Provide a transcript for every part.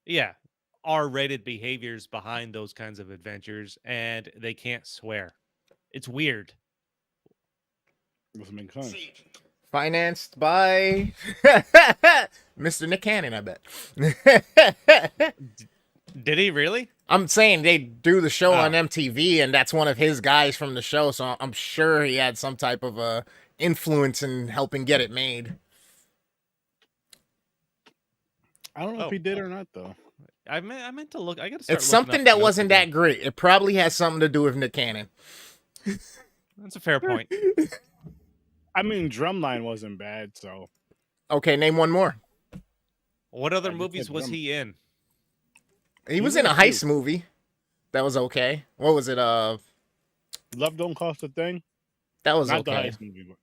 yeah, R-rated behaviors behind those kinds of adventures, and they can't swear. It's weird. Doesn't make sense. Financed by Mr. Nick Cannon, I bet. Did he really? I'm saying they do the show on Oh. MTV, and that's one of his guys from the show, so I'm sure he had some type of influence in helping get it made. I don't know if he did or not, though. I meant to look. I gotta start It's looking something up that notes wasn't again. that great. It probably has something to do with Nick Cannon. That's a fair point. I mean, Drumline wasn't bad, so. Okay, name one more. What other I just movies said was Drum. he in? He was in in a a few. heist movie. That was okay. What was it? Love Don't Cost a Thing. That was Not the okay. heist movie, but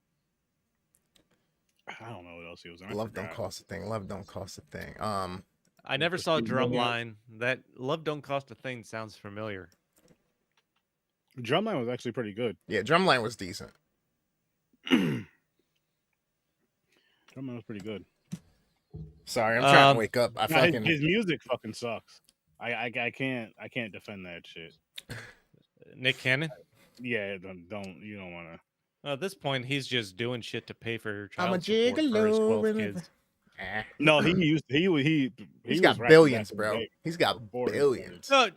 I don't know what else he was in. I Love don't forgot. cost a thing. Love don't cost a thing. I never the saw Steve Martin. Drumline. That Love Don't Cost a Thing sounds familiar. Drumline was actually pretty good. Yeah, Drumline was decent. Drumline was pretty good. Sorry, I'm trying to wake up. His music fucking sucks. I can't defend that shit. Nick Cannon? Yeah, don't you don't want to. At this point, he's just doing shit to pay for I'm a child support for his gigolo. 12 kids. No, he's got was billions, rapping back in the bro. day. He's got Before he billions. No,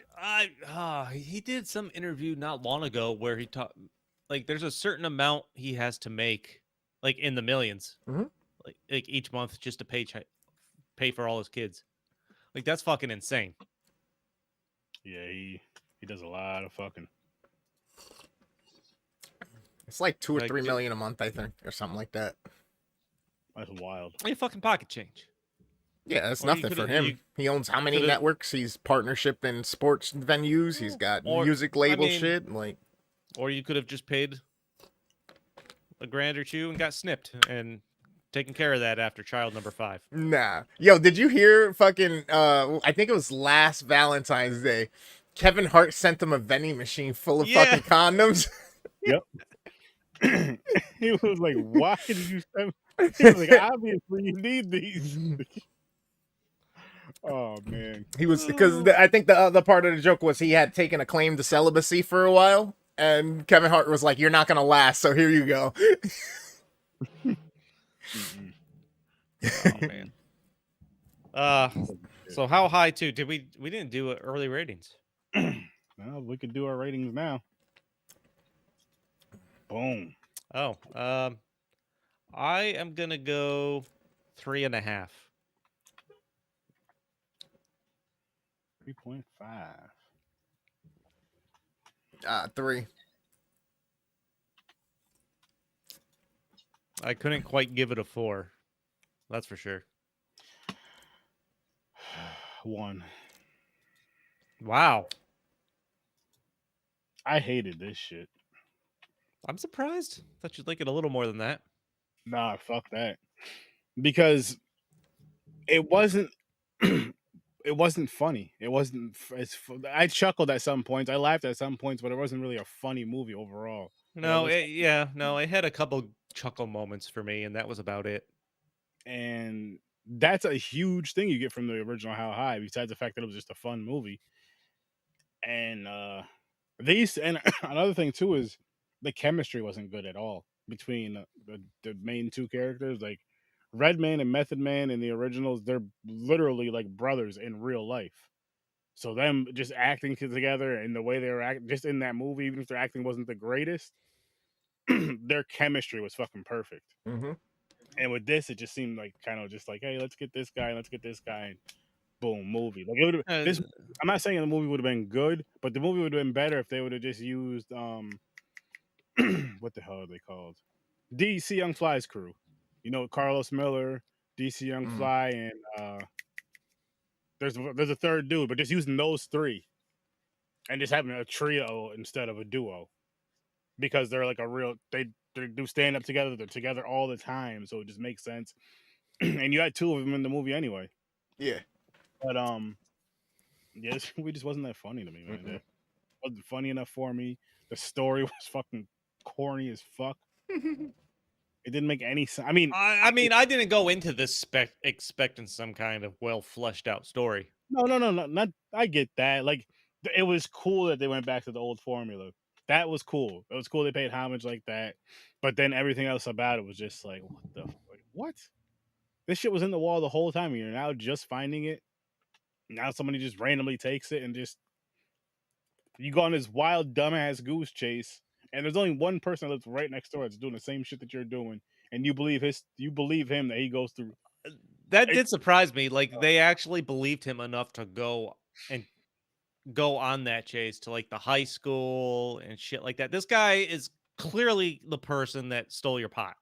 he did some interview not long ago where he talked like there's a certain amount he has to make, like in the millions, Mhm. like each month just to pay for all his kids. Like that's fucking insane. Yeah, he does a lot of fucking. It's like 2 or Like, 3 million a month, I think, or something like that. That's wild. Hey, fucking pocket change. Yeah, that's Or you nothing for coulda- him. you He owns how many coulda- networks? He's partnership in sports venues. He's got Or- music I label mean- shit. Like, Or you could have just paid a grand or two and got snipped and taken care of that after child number 5. nah. Yo, did you hear fucking? I think it was last Valentine's Day. Kevin Hart sent him a vending machine full of Yeah. fucking condoms. He was like, "Why did you send?" He was like, "Obviously, you need these." Oh man, He was because I think the other part of the joke was he had taken a claim to celibacy for a while, and Kevin Hart was like, "You're not gonna last, so here you go." Oh man. So how high too? Did we didn't do early ratings? well, we could do our ratings now. Boom. Oh, I am gonna go 3.5. 3.5. 3. I couldn't quite give it a 4. That's for sure. 1. Wow. I hated this shit. I'm surprised. Thought you'd like it a little more than that. Nah, fuck that. Because it wasn't. It wasn't funny. It wasn't. I chuckled at some points. I laughed at some points, but it wasn't really a funny movie overall. No, it had a couple chuckle moments for me, and that was about it. And that's a huge thing you get from the original How High, besides the fact that it was just a fun movie. And another thing too is the chemistry wasn't good at all between the main two characters. Like Redman and Method Man in the originals, they're literally like brothers in real life. So them just acting together and the way they were acting just in that movie, even if their acting wasn't the greatest, their chemistry was fucking perfect. Mm-hmm. And with this, it just seemed like kind of just like, hey, let's get this guy, and boom, movie. Like it would have this. I'm not saying the movie would have been good, but the movie would have been better if they would have just used what the hell are they called? DC Young Fly's crew. You know, Carlos Miller, DC Young Fly, and there's a third dude, but just using those 3 and just having a trio instead of a duo because they're like a real they do stand up together. They're together all the time, so it just makes sense. And you had 2 of them in the movie anyway. Yeah. But yeah, this movie just wasn't that funny to me, man. It wasn't funny enough for me. The story was fucking corny as fuck. It didn't make any sense. I mean, I didn't go into this expecting some kind of well fleshed out story. No, not. I get that. Like, it was cool that they went back to the old formula. That was cool. It was cool they paid homage like that. But then everything else about it was just like, what? This shit was in the wall the whole time. You're now just finding it. Now somebody just randomly takes it and just you go on this wild dumbass goose chase. And there's only one person that lives right next door that's doing the same shit that you're doing, and you believe him that he goes through. That It, did surprise me. Like they actually believed him enough to and go on that chase to like the high school and shit like that. This guy is clearly the person that stole your pot.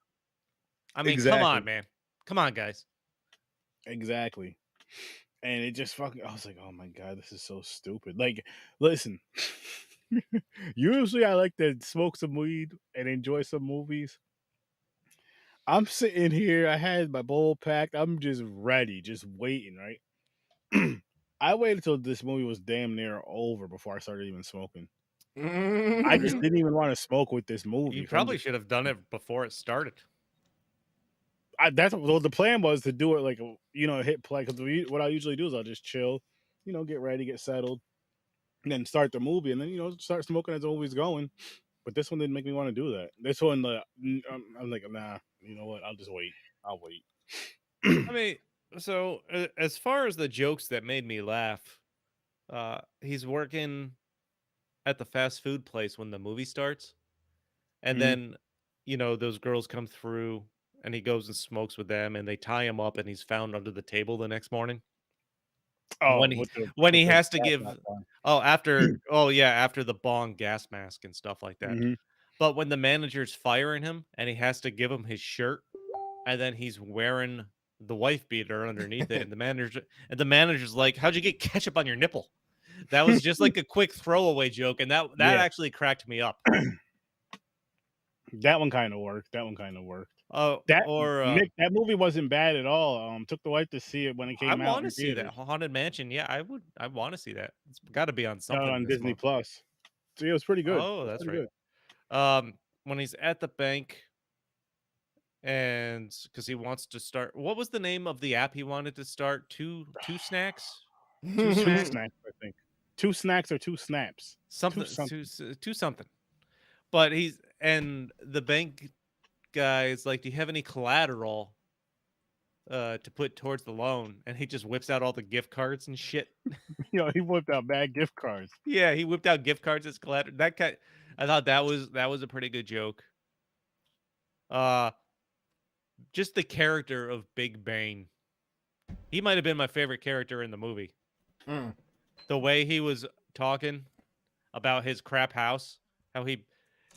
I mean, come on, exactly, man. Come on, guys. exactly. And it just fucking, I was like, oh my god, this is so stupid. Like, listen, usually I like to smoke some weed and enjoy some movies. I'm sitting here, I had my bowl packed, I'm just ready, just waiting, right? I waited until this movie was damn near over before I started even smoking. I just didn't even want to smoke with this movie You because I'm probably just should have done it before it started. that's what the plan was, to do it like, hit play, because what I usually do is I'll just chill, get ready, get settled, and then start the movie, and then start smoking as the movie's going. But this one didn't make me want to do that. This one, I'm like, nah, you know what? I'll just wait. I'll wait. I mean, so as far as the jokes that made me laugh, he's working at the fast food place when the movie starts, and Mhm. then those girls come through, and he goes and smokes with them, and they tie him up, and he's found under the table the next morning Oh, when he with the when he has to gas give mask on. after the bong gas mask and stuff like that. Mhm. But when the manager's firing him and he has to give him his shirt, and then he's wearing the wife beater underneath it, and the manager's like, "How'd you get ketchup on your nipple?" That was just like a quick throwaway joke, and that Yeah, actually cracked me up. that one kind of worked. That one kind of worked. Oh, That or Nick, that movie wasn't bad at all. Took the wife to see it when it I came out want to in see that theaters, Haunted Mansion. Yeah, I would. I want to see that. It's got to be on something on this Disney month. Plus. So yeah, it was pretty good. It Oh, was that's pretty right. good. When he's at the bank, and because he wants to start, what was the name of the app he wanted to start? Two snacks, two Two snacks, snacks, I think. Two snacks or two snaps. Two something, something. two something. But the bank guy is like, "Do you have any collateral to put towards the loan?" And he just whips out all the gift cards and shit. He whipped out bad gift cards. Yeah, he whipped out gift cards as collateral. I thought that was a pretty good joke. Uh, just the character of Big Bane. He might have been my favorite character in the movie. Mm. The way he was talking about his crap house, how it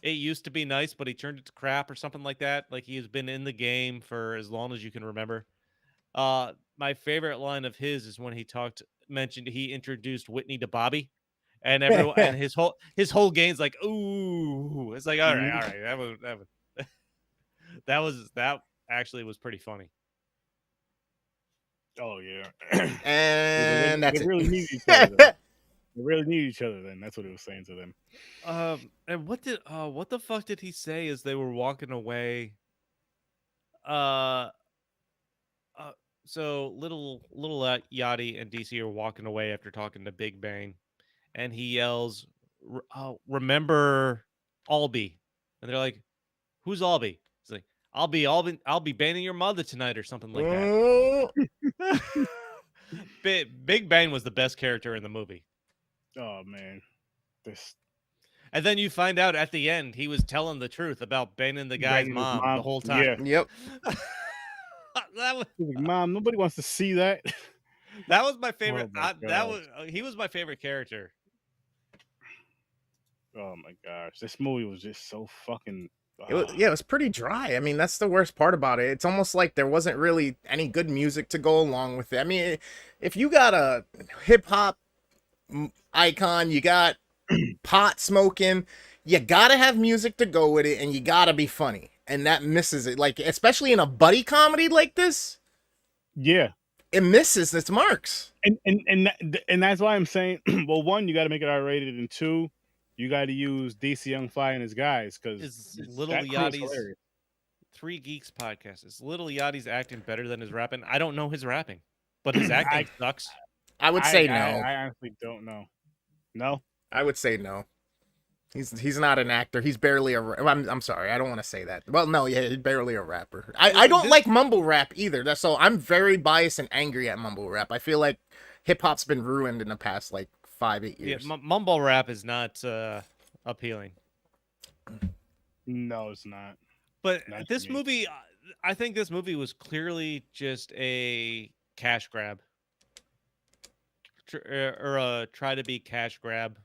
used to be nice, but he turned it to crap or something like that. Like he's been in the game for as long as you can remember. My favorite line of his is when mentioned he introduced Whitney to Bobby, and everyone and his whole game's like, ooh, it's like, all right, Mhm. all right, that was that actually was pretty funny. Oh yeah. Yeah, And they that's really need each other then. it. They really need each other then. That's what it was saying to them. And what the fuck did he say as they were walking away? Uh, uh so Yachty and DC are walking away after talking to Big Bang, and he yells, "Remember Albie?" And they're like, "Who's Albie?" He's like, I'll be banning your mother tonight," or something like that. Mm. Big Bang was the best character in the movie. Oh man. This And then you find out at the end he was telling the truth about banning the guy's banging his mom the mom. whole time. Yeah. Yep. that was He's like, Mom, nobody wants to see that. that was my favorite. Oh my gosh. He was my favorite character. Oh my gosh. This movie was just so fucking It was pretty dry. I mean, that's the worst part about it. It's almost like there wasn't really any good music to go along with it. I mean, if you got a hip hop icon, you got pot smoking, you gotta have music to go with it, and you gotta be funny. And that misses it. Like, especially in a buddy comedy like this, yeah. it misses its marks. And that's why I'm saying, well, one, you got to make it R-rated, and two, you got to use DC Young Fly and his guys, because Is Little that crew is Yachty's hilarious. Three Geeks podcast? Is Little Yachty's acting better than his rapping? I don't know his rapping, but his acting sucks. I would say no. I honestly don't know. No. I would say no. He's not an actor. He's barely a. I'm sorry. I don't want to say that. Well, no, yeah, he's barely a rapper. I don't like mumble rap either. So I'm very biased and angry at mumble rap. I feel like hip hop's been ruined in the past like 5-8 years. Yeah, mumble rap is not appealing. No, it's not. But Not this to me. movie, I think this movie was clearly just a cash grab, or a try to be cash grab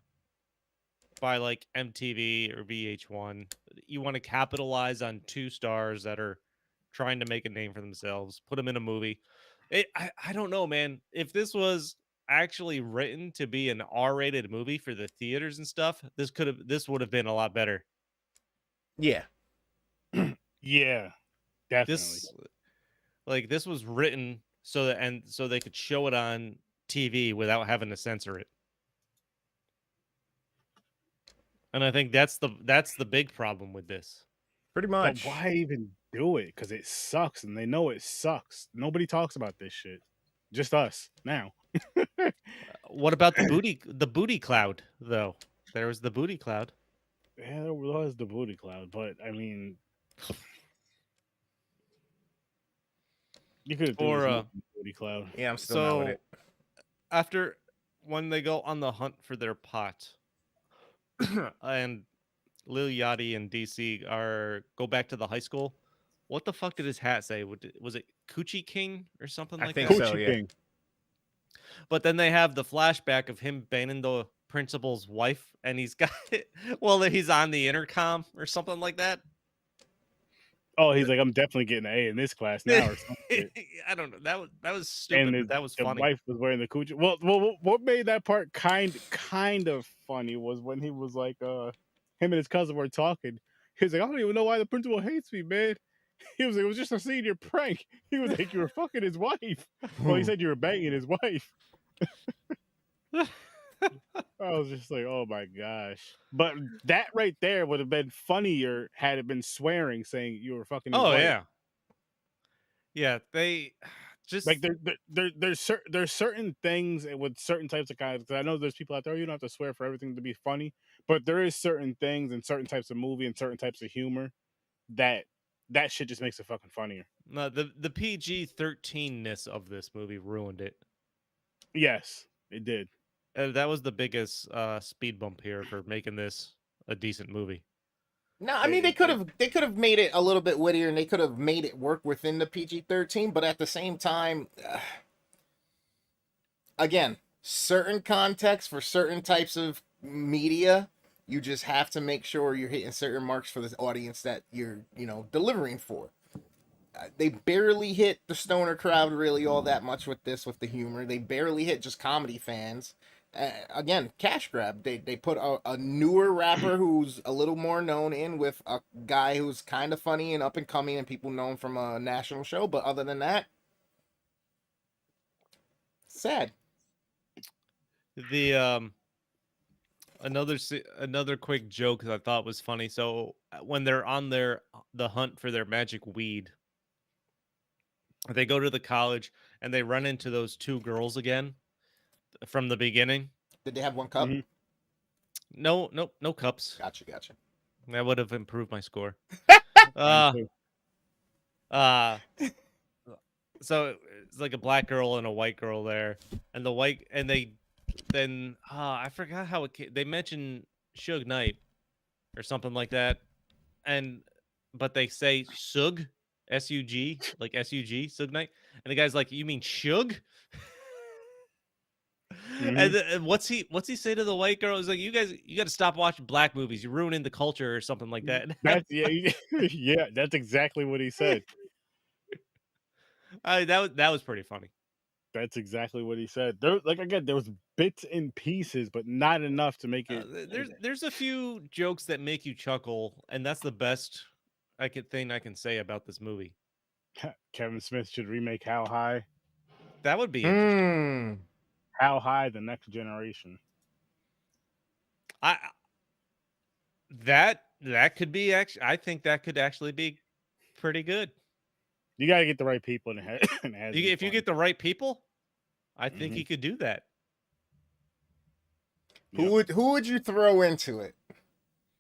by like MTV or VH1. You want to capitalize on two stars that are trying to make a name for themselves, put them in a movie. I don't know, man. If this was actually written to be an R-rated movie for the theaters and stuff, this would have been a lot better. Yeah. Yeah, definitely. This was written so they could show it on TV without having to censor it. And I think that's the big problem with this. Pretty But much. why even do it? Because it sucks, and they know it sucks. Nobody talks about this shit. Just us now. What about the booty cloud though? There was the booty cloud. Yeah, there was the booty cloud, but I mean, you could have Or done this booty cloud. Yeah, I'm still not with so it. after when they go on the hunt for their pot, and Lil Yachty and DC go back to the high school. What the fuck did his hat say? Was it Coochie King or something I like think that? so. Coochie Yeah. King. But then they have the flashback of him banging the principal's wife, and he's got he's on the intercom or something like that. Oh, he's like, I'm definitely getting an A in this class now, or something. I don't know. That was stupid. And But that was the funny. wife was wearing the coochie. Well, what made that part kind of funny was when he was like, him and his cousin were talking. He was like, I don't even know why the principal hates me, man. He was like, it was just a senior prank. He was like, you were fucking his wife. Well, he said you were banging his wife. I was just like, oh my gosh. But that right there would have been funnier had it been swearing, saying you were fucking his Oh wife. yeah, yeah. They just Like there's certain things with certain types of guys. Because I know there's people out there, you don't have to swear for everything to be funny, but there is certain things and certain types of movie and certain types of humor that shit just makes it fucking funnier. no, the PG-13ness of this movie ruined it. Yes, it did. That was the biggest speed bump here for making this a decent movie. No, I mean they could have made it a little bit wittier, and they could have made it work within the PG-13. But at the same time, again, certain context for certain types of media, you just have to make sure you're hitting certain marks for the audience that you're delivering for. They barely hit the stoner crowd really all that much with the humor. They barely hit just comedy fans. Again, cash grab. They put a newer rapper who's a little more known in with a guy who's kind of funny and up and coming, and people know him from a national show. But other than that, sad. The another quick joke that I thought was funny. So when they're on the hunt for their magic weed, they go to the college and they run into those two girls again from the beginning. Did they have one cup? Mhm. No cups. Gotcha. That would have improved my score. Mine too. So it's like a black girl and a white girl there, and I forgot how it came. They mentioned Suge Knight or something like that, but they say Sug, S-U-G, like S-U-G, Suge Knight, and the guy's like, "You mean Suge?" And what's he say to the white girl? He's like, you got to stop watching black movies. You're ruining the culture or something like that. That's yeah, that's exactly what he said. That was pretty funny. That's exactly what he said. There was bits and pieces, but not enough to make it. There's a few jokes that make you chuckle, and that's the best thing I can say about this movie. Kevin Smith should remake How High. That would be interesting. How High, the Next Generation. That could be actually. I think that could actually be pretty good. You got to get the right people in it. If you get the right people, I think he could do that. Who would you throw into it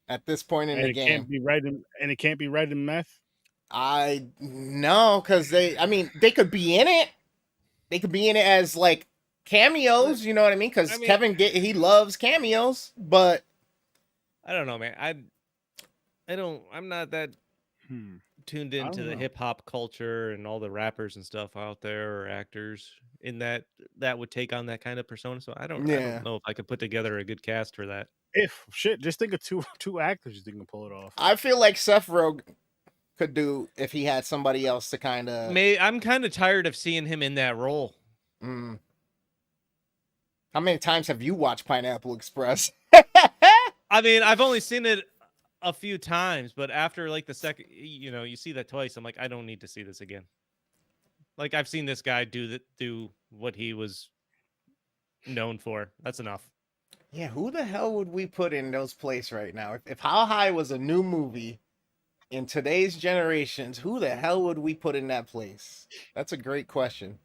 at this point in And the it game? can't be red and it can't be red and meth. I no, because I mean, they could be in it. They could be in it as like cameos. You know what I mean? Because Kevin, he loves cameos, but I don't know, man. I'm not that tuned into the hip hop culture and all the rappers and stuff out there or actors in that would take on that kind of persona. So I don't know if I could put together a good cast for that. If shit, just think of two actors you think can pull it off. I feel like Seth Rogen could do if he had somebody else to kind of. I'm kind of tired of seeing him in that role. How many times have you watched Pineapple Express? I mean, I've only seen it a few times, but after like the second, you see that twice. I'm like, I don't need to see this again. Like I've seen this guy do what he was known for. That's enough. Yeah, who the hell would we put in those place right now? If How High was a new movie in today's generations, who the hell would we put in that place? That's a great question.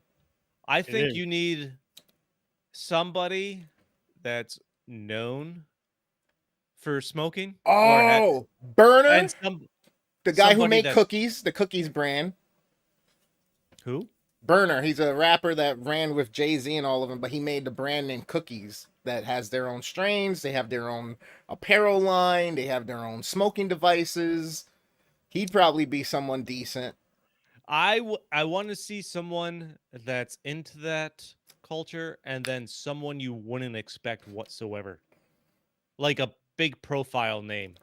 I think you need somebody that's known for smoking. Oh, Burner, and the guy who made cookies, the cookies brand. Who? Burner. He's a rapper that ran with Jay-Z and all of them, but he made the brand name Cookies that has their own strains. They have their own apparel line. They have their own smoking devices. He'd probably be someone decent. I want to see someone that's into that culture and then someone you wouldn't expect whatsoever. Like a big profile name.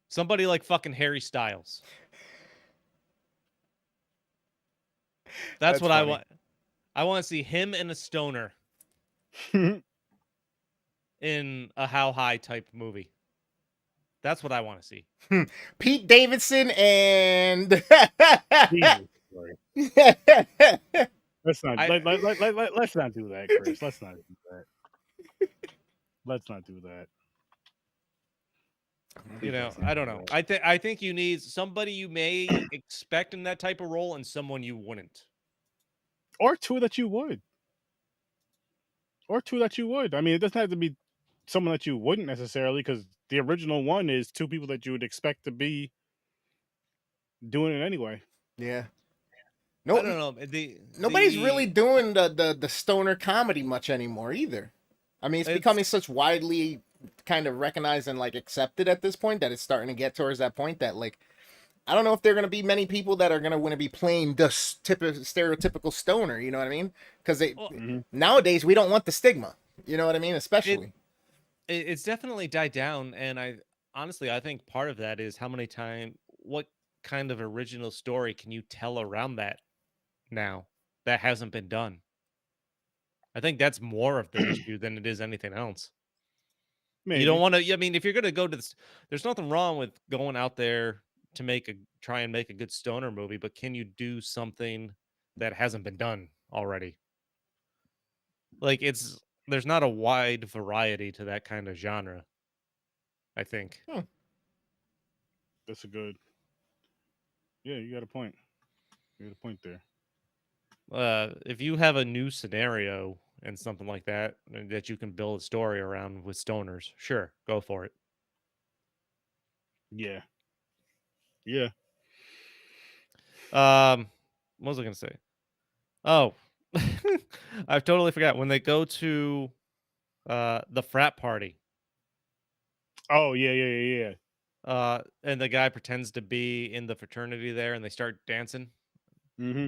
Somebody like fucking Harry Styles. That's what funny. I want. I want to see him and a stoner in a How High type movie. That's what I want to see. Pete Davidson and let's not let's not do that, Chris. Let's not do that. Let's not do that. I don't know. I think you need somebody you may expect in that type of role and someone you wouldn't. Or two that you would. I mean, it doesn't have to be someone that you wouldn't necessarily, because the original one is two people that you would expect to be doing it anyway. Yeah. No, I don't know. Nobody's really doing the stoner comedy much anymore either. I mean, it's becoming such widely kind of recognized and like accepted at this point that it's starting to get towards that point that like I don't know if there are going to be many people that are going to want to be playing the stereotypical stoner. You know what I mean? Because nowadays we don't want the stigma. You know what I mean? Especially. It's definitely died down, and I think part of that is what kind of original story can you tell around that now that hasn't been done? I think that's more of the issue than it is anything else. Maybe. You don't want to. I mean, if you're going to go to this, there's nothing wrong with going out there to try and make a good stoner movie, but can you do something that hasn't been done already? Like there's not a wide variety to that kind of genre, I think. That's a good. Yeah, you got a point. You got a point there. If you have a new scenario and something like that you can build a story around with stoners, sure, go for it. Yeah. Yeah. What was I gonna say? Oh, I've totally forgot when they go to the frat party. Oh yeah. And the guy pretends to be in the fraternity there, and they start dancing. Mm-hmm.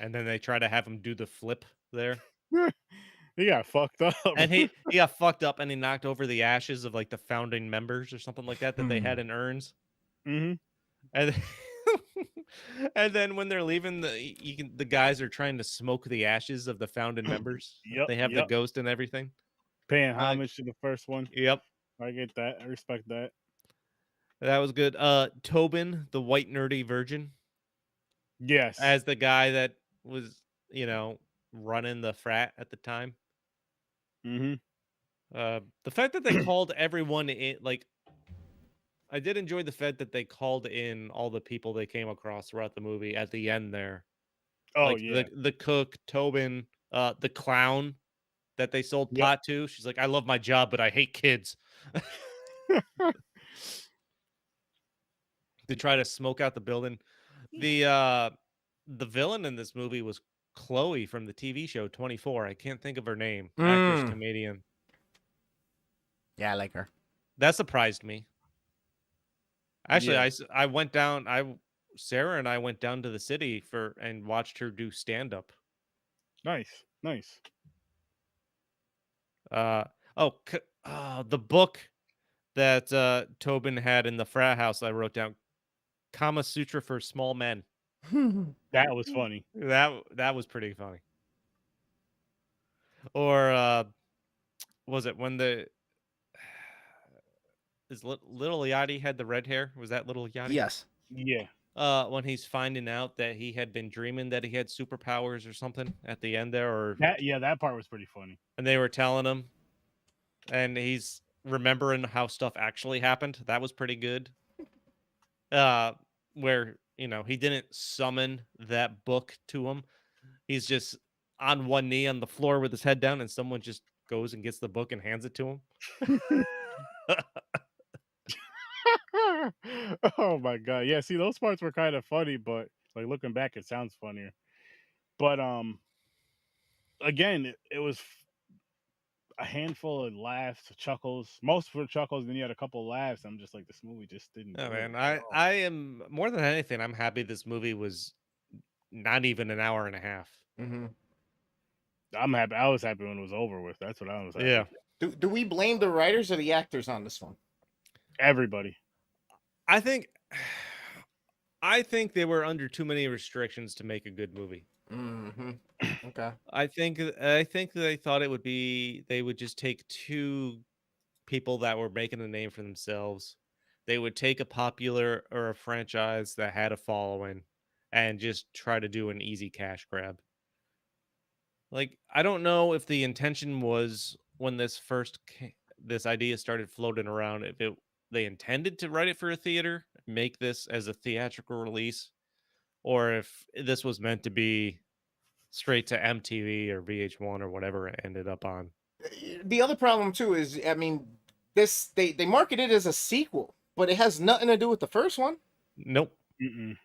And then they try to have him do the flip there. He got fucked up. And he got fucked up, and he knocked over the ashes of like the founding members or something like that they had in urns. Mm-hmm. And and then when they're leaving, the guys are trying to smoke the ashes of the founding members. Yep. They have the ghost and everything. Paying homage to the first one. Yep. I get that. I respect that. That was good. Tobin, the white nerdy virgin. Yes. As the guy that was, running the frat at the time. Mm-hmm. The fact that they called everyone in, like, I did enjoy the fact that they called in all the people they came across throughout the movie at the end there. Oh Like yeah. the cook, Tobin, the clown that they sold Yep. pot to. She's like, I love my job, but I hate kids. To try to smoke out the building. The villain in this movie was Chloe from the TV show 24. I can't think of her name. Actress, Mm. comedian. Yeah, I like her. That surprised me. Actually, Yeah. I went down. Sarah and I went down to the city for and watched her do stand up. Nice. Nice. Uh the book that Tobin had in the frat house I wrote down, Kama Sutra for Small Men. That was funny. That was pretty funny. Or was it when the little Yachty had the red hair? Was that little Yachty? Yes. Yeah. When he's finding out that he had been dreaming that he had superpowers or something at the end there, or That part was pretty funny. and they were telling him, and he's remembering how stuff actually happened. That was pretty good. Where he didn't summon that book to him. He's just on one knee on the floor with his head down, and someone just goes and gets the book and hands it to him. Oh my god. Yeah, see those parts were kind of funny, but like looking back it sounds funnier. But again, it was a handful of laughs, chuckles. Most were chuckles, then you had a couple laughs. I'm just like, this movie just didn't Oh do it man, at all. I am more than anything. I'm happy this movie was not even an hour and a half. Mm-hmm. I'm happy. I was happy when it was over with. That's what I was happy Yeah, for. Do we blame the writers or the actors on this one? Everybody. I think I think they were under too many restrictions to make a good movie. Mm-hmm. Okay. I think they thought they would just take two people that were making a name for themselves. They would take a popular or a franchise that had a following and just try to do an easy cash grab. Like, I don't know if the intention was when this idea started floating around, if they intended to write it for a theater, make this as a theatrical release, or if this was meant to be straight to MTV or VH1 or whatever it ended up on. The other problem too is, I mean, this they market it as a sequel, but it has nothing to do with the first one. Nope. Mm-mm.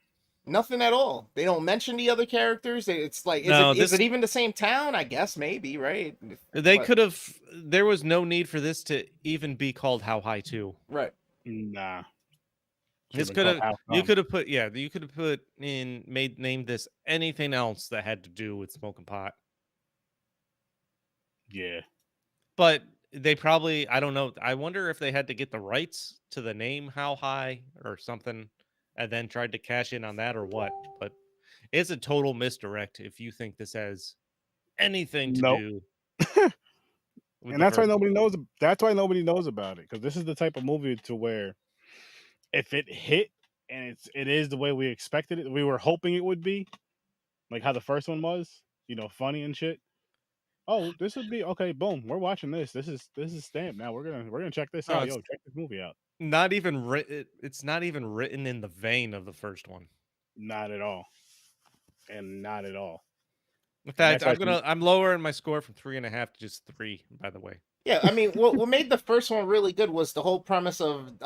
Nothing at all. They don't mention the other characters. It's like, No, is this it even the same town? I guess maybe, right? they But could have. There was no need for this to even be called How High 2. right. Nah. Should have This been could called have. How You Come. could have put. Yeah, you could have put in named this anything else that had to do with smoking pot. Yeah. But they probably. I don't know. I wonder if they had to get the rights to the name How High or something, and then tried to cash in on that or what. But it's a total misdirect if you think this has anything to Nope. do with And the that's why first nobody one. knows. That's why nobody knows about it, because this is the type of movie to where if it hit and it is the way we expected it, we were hoping it would be, like how the first one was, funny and shit. Oh, this would be okay. Boom, we're watching this. This is stamped. Now we're gonna check this Oh, out. it's Yo, check this movie out. not even written. It's not even written in the vein of the first one. Not at all, and not at all. In And fact, that's why I'm lowering my score from 3.5 to just 3. By the way, Yeah, I mean, what made the first one really good was the whole premise of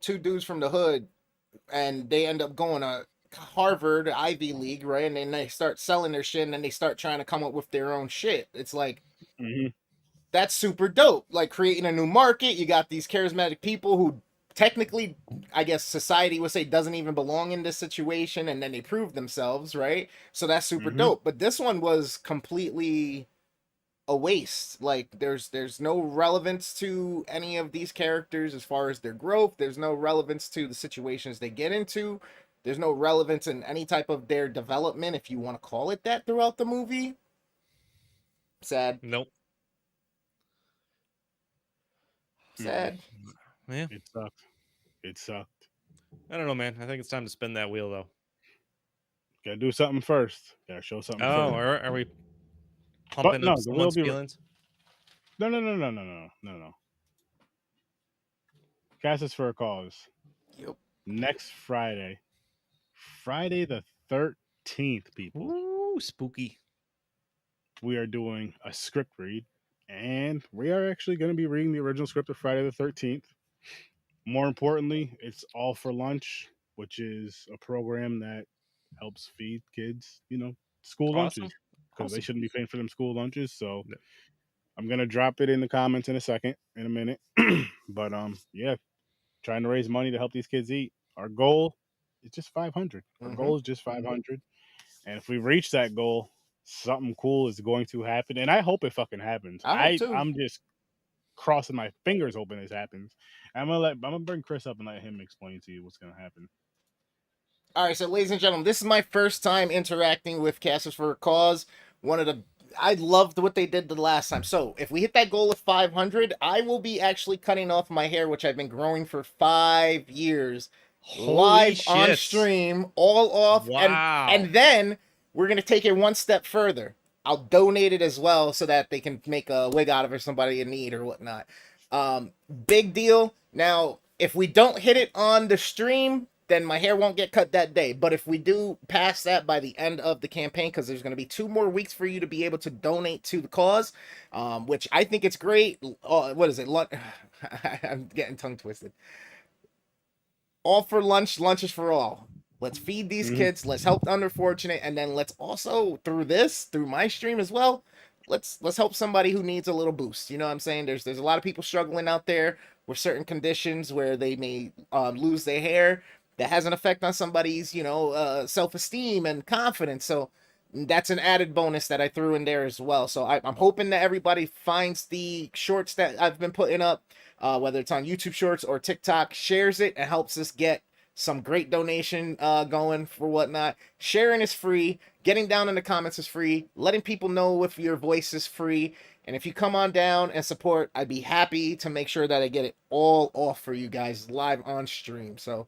two dudes from the hood, and they end up going to Harvard, Ivy League, right? And then they start selling their shit, and then they start trying to come up with their own shit. It's like, Mhm. that's super dope. Like creating a new market. You got these charismatic people who technically, I guess society would say, doesn't even belong in this situation, and then they prove themselves, right? So that's super Mhm. dope. But this one was completely a waste. Like there's no relevance to any of these characters as far as their growth. There's no relevance to the situations they get into. There's no relevance in any type of their development, if you want to call it that, throughout the movie. Sad. nope. Mm-mm. Sad. Yeah, It sucked. It sucked. I don't know, man. I think it's time to spin that wheel, though. Gotta do something first. Gotta show something Oh, first. are we But pumping no, up the will someone's be. feelings? No. Cast for a cause. Yep. Next Friday, Friday the 13th. 13th, people. Ooh, spooky. We are doing a script read, and we are actually going to be reading the original script of Friday the 13th. More importantly, it's all for lunch, which is a program that helps feed kids, school Awesome. lunches, because they Awesome. shouldn't be paying for them school lunches. So No. I'm gonna drop it in the comments in a minute. But yeah, trying to raise money to help these kids eat. Our goal is just 500. Our goal is just 500, and if we reach that goal, something cool is going to happen, and I hope it fucking happens. I hope too. I'm just crossing my fingers hoping this happens. I'm gonna bring Chris up and let him explain to you what's gonna happen. All right, so ladies and gentlemen, this is my first time interacting with Casters for a Cause. I loved what they did the last time. So if we hit that goal of 500, I will be actually cutting off my hair, which I've been growing for 5 years, Holy live on shit. stream, all off. Wow. And then we're gonna take it one step further. I'll donate it as well so that they can make a wig out of it for somebody in need or whatnot. Big deal. Now, if we don't hit it on the stream, then my hair won't get cut that day. But if we do pass that by the end of the campaign, because there's going to be 2 more weeks for you to be able to donate to the cause, which I think it's great. What is it? I'm getting tongue twisted. All for lunch, lunch is for all. Let's feed these kids. Let's help the underfortunate, and then let's also through my stream as well. Let's help somebody who needs a little boost. You know what I'm saying? There's a lot of people struggling out there with certain conditions where they may lose their hair. That has an effect on somebody's, self-esteem and confidence. So that's an added bonus that I threw in there as well. So I'm hoping that everybody finds the shorts that I've been putting up, whether it's on YouTube Shorts or TikTok, shares it and helps us get some great donation going for whatnot. Sharing is free. Getting down in the comments is free. Letting people know if your voice is free. And if you come on down and support, I'd be happy to make sure that I get it all off for you guys live on stream. So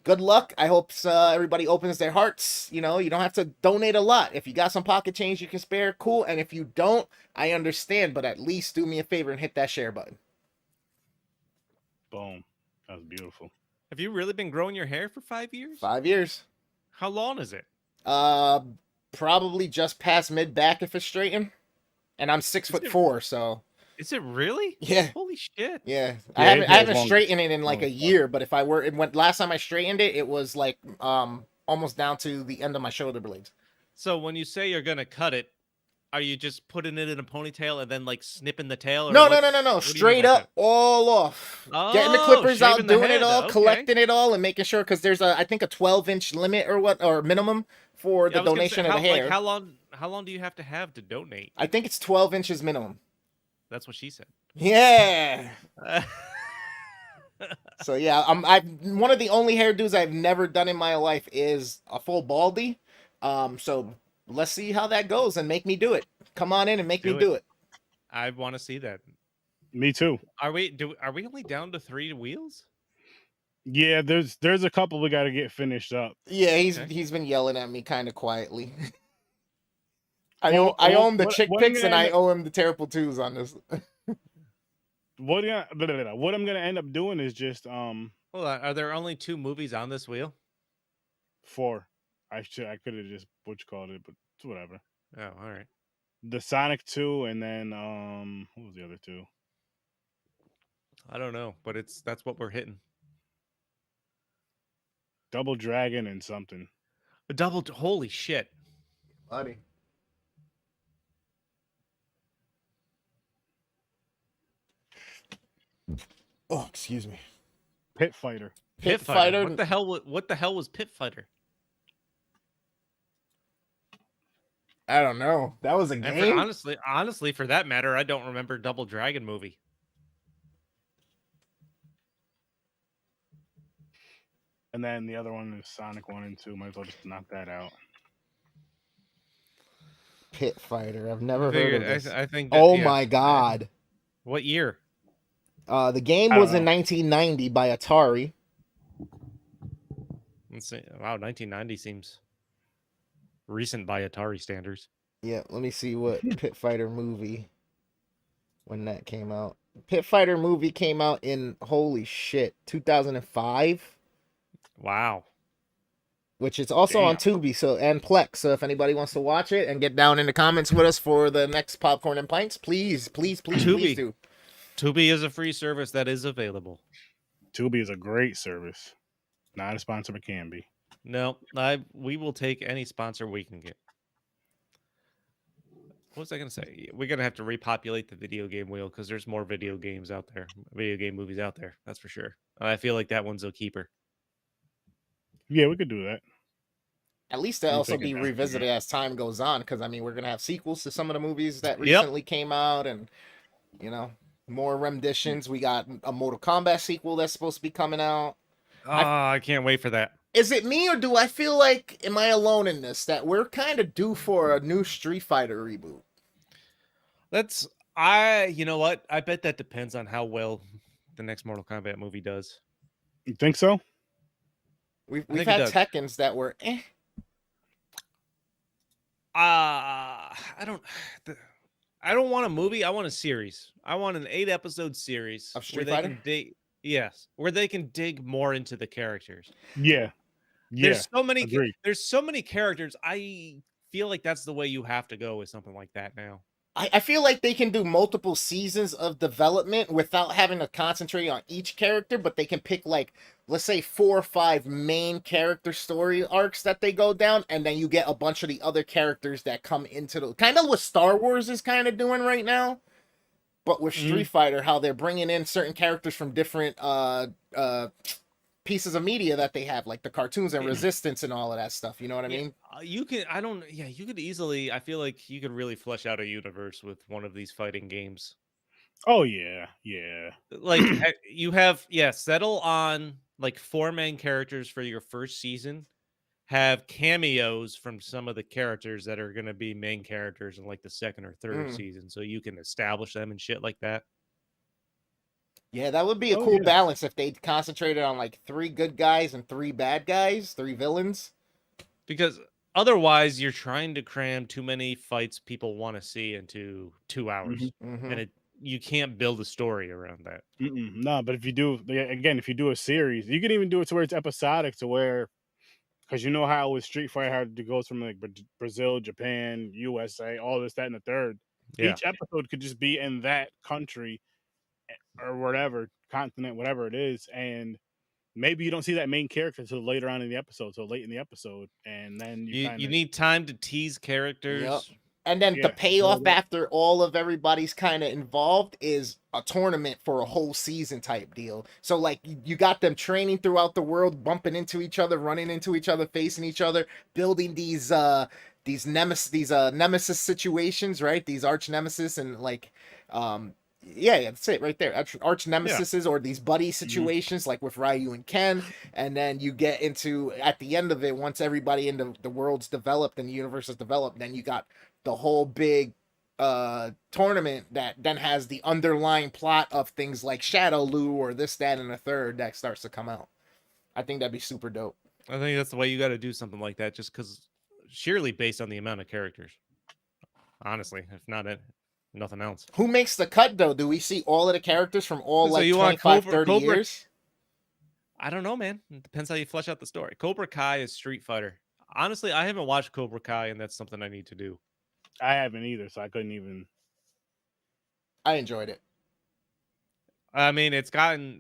good luck. I hope everybody opens their hearts. You don't have to donate a lot. If you got some pocket change you can spare, cool. And if you don't, I understand. But at least do me a favor and hit that share button. Boom. That was beautiful. Have you really been growing your hair for 5 years? 5 years. How long is it? Probably just past mid back if it's straightened. And I'm 6'4", so. Is it really? Yeah. Holy shit. Yeah. Yeah, I haven't straightened it in like a year, but last time I straightened it, it was like almost down to the end of my shoulder blades. So when you say you're gonna cut it, are you just putting it in a ponytail and then like snipping the tail? Or No. what Straight up, all off. Getting the clippers out, doing it all, collecting it all, and making sure, because there's I think a 12-inch limit or minimum for the donation of the hair. Like, how long do you have to donate? I think it's 12 inches minimum. That's what she said. Yeah. So yeah, I'm one of the only hairdos I've never done in my life is a full baldy. So let's see how that goes and make me do it. Come on in and make me do it. I want to see that. Me too. Are we only down to 3 wheels? Yeah, there's a couple we got to get finished up. Yeah, he's been yelling at me kind of quietly. I owe him the chick pics and I owe him the terrible twos on this. What I'm gonna end up doing is just Hold on, are there only 2 movies on this wheel? 4. I could have just called it, but it's whatever. Oh, all right. The Sonic 2 and then what was the other 2? I don't know, but that's what we're hitting. Double Dragon and something. Holy shit. Buddy. Oh, excuse me. Pit Fighter. Pit Fighter. What the hell was Pit Fighter? I don't know. That was a game. Honestly, for that matter, I don't remember Double Dragon movie. And then the other one is Sonic 1 and 2. Might as well just knock that out. Pit Fighter. I've never heard of this. I think. My god. What year? The game was in 1990 by Atari. Let's see. Wow, 1990 seems recent by Atari standards. Yeah, let me see what Pit Fighter movie when that came out. Pit Fighter movie came out in holy shit 2005. Wow. which is also on Damn. Tubi, and Plex. So if anybody wants to watch it and get down in the comments with us for the next Popcorn and Pints, please Tubi. do. Tubi is a free service that is available. Tubi is a great service. Not a sponsor, but can be. No, we will take any sponsor we can get. What was I going to say? We're going to have to repopulate the video game wheel because there's more video games out there, video game movies out there. That's for sure. I feel like that one's a keeper. Yeah, we could do that. At least they'll I'm also thinking be that, revisited yeah. as time goes on, because I mean we're gonna have sequels to some of the movies that recently came out, and more renditions. We got a Mortal Kombat sequel that's supposed to be coming out. I can't wait for that. Is it me, or do I feel like, am I alone in this, that we're kind of due for a new Street Fighter reboot? You know what? I bet that depends on how well the next Mortal Kombat movie does. You think so? We've had Tekkens that were I don't want a movie. I want a series. I want an 8-episode series of Street Fighter. Where they can dig more into the characters. Yeah. There's so many. Agreed. There's so many characters. I feel like that's the way you have to go with something like that now. I feel like they can do multiple seasons of development without having to concentrate on each character, but they can pick, like, let's say 4 or 5 main character story arcs that they go down, and then you get a bunch of the other characters that come into the, kind of what Star Wars is kind of doing right now, but with Street Fighter, how they're bringing in certain characters from different pieces of media that they have, like the cartoons and Resistance and all of that stuff. You know what I mean? You could easily, I feel like you could really flesh out a universe with one of these fighting games. Oh yeah. Like you have, settle on like 4 main characters for your first season. Have cameos from some of the characters that are going to be main characters in like the second or third season, so you can establish them and shit like that. Yeah, that would be a cool balance if they concentrated on like 3 good guys and 3 bad guys, 3 villains. Because otherwise, you're trying to cram too many fights people want to see into 2 hours, and you can't build a story around that. No, but if you do, again, if you do a series, you can even do it to where it's episodic, to where, because you know how with Street Fighter, how it goes from like Brazil, Japan, USA, all this, that, and the third. Yeah. Each episode could just be in that country or whatever continent, whatever it is, and maybe you don't see that main character until later on in the episode, so late in the episode, and then you need time to tease characters. Yep. And then the payoff after all of everybody's kind of involved is a tournament for a whole season type deal. So like you got them training throughout the world, bumping into each other, running into each other, facing each other, building these nemesis situations, right? These arch nemesis, and like that's it right there. Arch nemesis or these buddy situations like with Ryu and Ken. And then you get into, at the end of it, once everybody in the world's developed and the universe is developed, then you got the whole big tournament that then has the underlying plot of things like Shadow Lu or this, that, and the third that starts to come out. I think that'd be super dope. I think that's the way you got to do something like that, just because sheerly based on the amount of characters. Honestly, if not it. Nothing else. Who makes the cut, though? Do we see all of the characters from all, like, 25, 30 years? I don't know, man. It depends how you flesh out the story. Cobra Kai is Street Fighter. Honestly, I haven't watched Cobra Kai, and that's something I need to do. I haven't either, so I couldn't even... I enjoyed it. I mean, it's gotten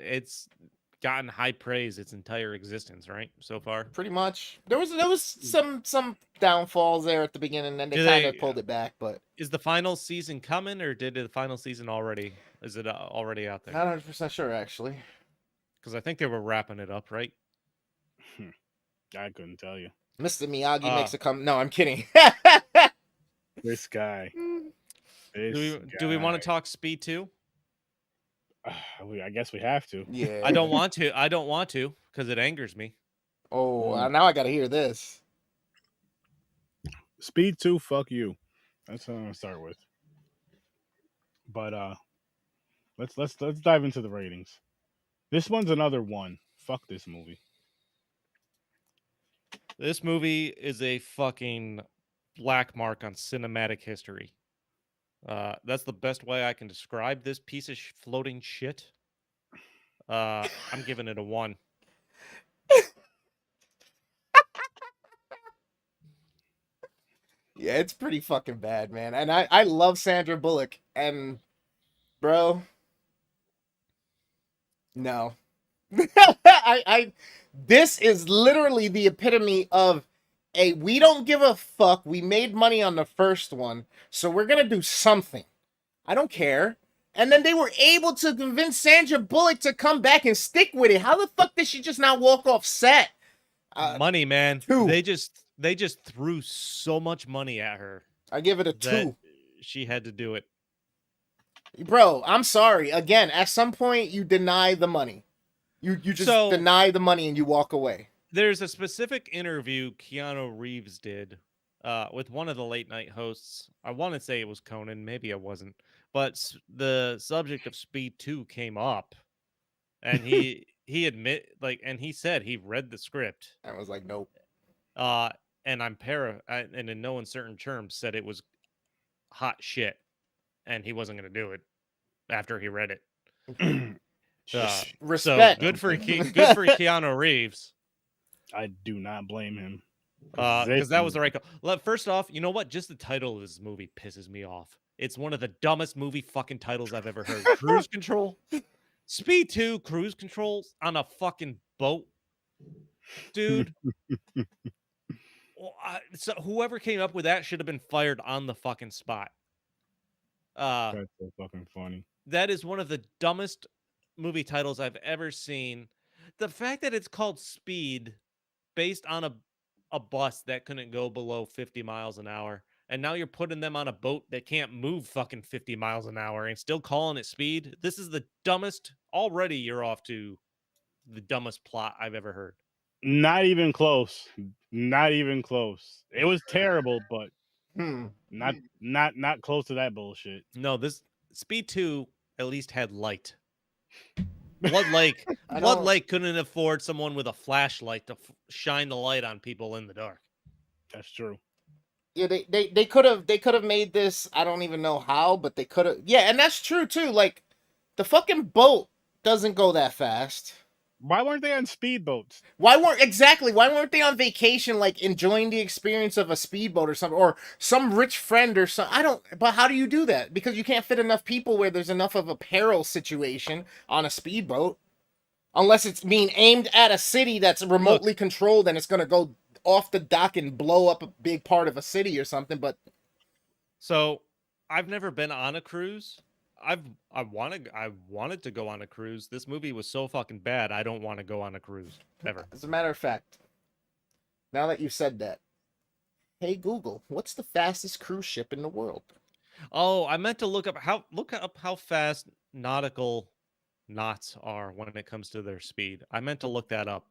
high praise its entire existence, right? So far, pretty much. There was some downfalls there at the beginning, and then they kind of pulled it back. But is the final season coming, or did the final season already? Is it already out there? Not 100% sure, actually. Because I think they were wrapping it up, right? I couldn't tell you. Mr. Miyagi makes a come. No, I'm kidding. This guy. Do we want to talk Speed 2? I guess we have to. Yeah. I don't want to because it angers me. Oh, now I gotta hear this. Speed 2, fuck you. That's what I'm gonna start with. But let's dive into the ratings. This one's another 1. Fuck this movie. This movie is a fucking black mark on cinematic history. That's the best way I can describe this piece of floating shit. I'm giving it a 1. Yeah, it's pretty fucking bad, man. And I love Sandra Bullock. And, bro, no. This is literally the epitome of a we don't give a fuck. We made money on the first one, so we're gonna do something. I don't care. And then they were able to convince Sandra Bullock to come back and stick with it. How the fuck did she just not walk off set? Money, man. 2. They just threw so much money at her I give it a that 2. she had to do it. Bro, I'm sorry. Again, at some point you deny the money. You just So- deny the money and you walk away. There's a specific interview Keanu Reeves did with one of the late night hosts. I want to say it was Conan, maybe it wasn't, but the subject of Speed 2 came up, and he and he said he read the script. I was like, nope. And and in no uncertain terms said it was hot shit, and he wasn't going to do it after he read it. Respect. So good for Keanu Reeves. I do not blame him. Because that was the right call. First off, you know what? Just the title of this movie pisses me off. It's one of the dumbest movie fucking titles I've ever heard. Cruise Control? Speed 2, Cruise Control on a fucking boat? Dude. So whoever came up with that should have been fired on the fucking spot. That's so fucking funny. That is one of the dumbest movie titles I've ever seen. The fact that it's called Speed based on a bus that couldn't go below 50 miles an hour, and now you're putting them on a boat that can't move fucking 50 miles an hour and still calling it Speed. This is the dumbest. Already you're off to the dumbest plot I've ever heard. Not even close. Not even close. It was terrible, but not close to that bullshit. No, this Speed 2 at least had light. Blood Lake couldn't afford someone with a flashlight to shine the light on people in the dark. That's true. Yeah, they could have made this. I don't even know how, but they could have. Yeah, and that's true too. Like the fucking boat doesn't go that fast. Why weren't they on speedboats? Why weren't they on vacation, like enjoying the experience of a speedboat or something, or some rich friend or something? I don't. But how do you do that? Because you can't fit enough people where there's enough of a peril situation on a speedboat, unless it's being aimed at a city that's remotely controlled and it's gonna go off the dock and blow up a big part of a city or something. But so I've never been on a cruise. I wanted to go on a cruise. This movie was so fucking bad. I don't want to go on a cruise ever. As a matter of fact, now that you said that, hey Google, what's the fastest cruise ship in the world? Oh, I meant to look up how fast nautical knots are when it comes to their speed. I meant to look that up.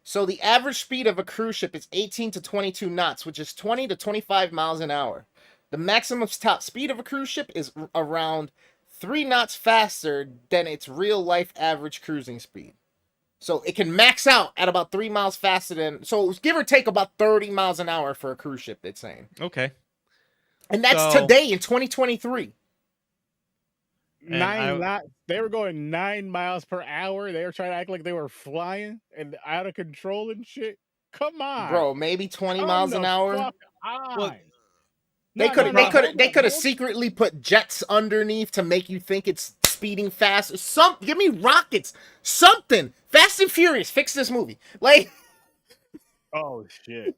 So the average speed of a cruise ship is 18 to 22 knots, which is 20 to 25 miles an hour. The maximum top speed of a cruise ship is around 3 knots faster than its real life average cruising speed. So it can max out at about 3 miles faster than, so give or take about 30 miles an hour for a cruise ship, it's saying. Okay. And that's today in 2023. They were going 9 miles per hour. They were trying to act like they were flying and out of control and shit. Come on, bro. Maybe 20 miles an hour. Well, they could have secretly put jets underneath to make you think it's speeding fast. Give me rockets, something. Fast and Furious, fix this movie. Like, oh shit.